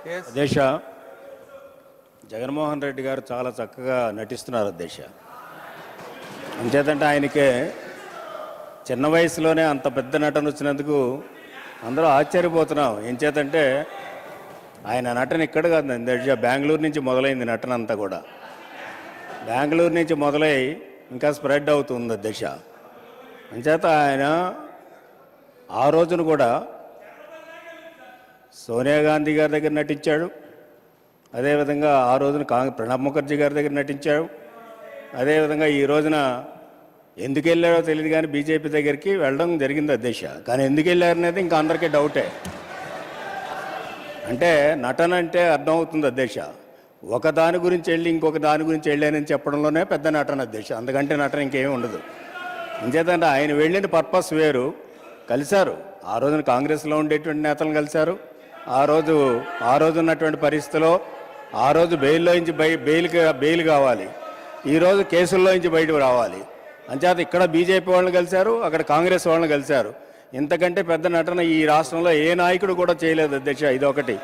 దేశ జగన్మోహన్ రెడ్డి గారు చాలా చక్కగా నటిస్తున్నారు దేశ. అంచేతంటే ఆయనకే చిన్న వయసులోనే అంత పెద్ద నటన వచ్చినందుకు అందరూ ఆశ్చర్యపోతున్నాం. ఏం చేతంటే ఆయన నటన ఇక్కడ కాదు దేశ, బెంగళూరు నుంచి మొదలైంది నటన అంతా కూడా. బెంగళూరు నుంచి మొదలై ఇంకా స్ప్రెడ్ అవుతుంది దేశ. అంచేత ఆయన ఆ రోజున కూడా సోనియా గాంధీ గారి దగ్గర నటించాడు, అదేవిధంగా ఆ రోజున ప్రణబ్ ముఖర్జీ గారి దగ్గర నటించాడు, అదేవిధంగా ఈ రోజున ఎందుకు వెళ్ళాడో తెలియదు కానీ బీజేపీ దగ్గరికి వెళ్ళడం జరిగింది అధ్యక్ష. కానీ ఎందుకు వెళ్ళారనేది ఇంకా అందరికీ డౌటే. అంటే నటన అంటే అర్థమవుతుంది అధ్యక్ష, ఒక దాని గురించి వెళ్ళి ఇంకొక దాని గురించి వెళ్ళానని చెప్పడంలోనే పెద్ద నటన అధ్యక్ష, అందుకంటే నటన ఇంకేమీ ఉండదు. అంచేతంటే ఆయన వెళ్ళిన పర్పస్ వేరు. కలిశారు ఆ రోజున కాంగ్రెస్లో ఉండేటువంటి నేతలను కలిశారు. ఆ రోజు ఉన్నటువంటి పరిస్థితిలో ఆ రోజు బెయిల్ కావాలి, ఈరోజు కేసుల్లో నుంచి బయటకు రావాలి. అంచేత ఇక్కడ బీజేపీ వాళ్ళని కలిశారు, అక్కడ కాంగ్రెస్ వాళ్ళని కలిశారు. ఇంతకంటే పెద్ద నటన ఈ రాష్ట్రంలో ఏ నాయకుడు కూడా చేయలేదు అధ్యక్ష. ఇదొకటి.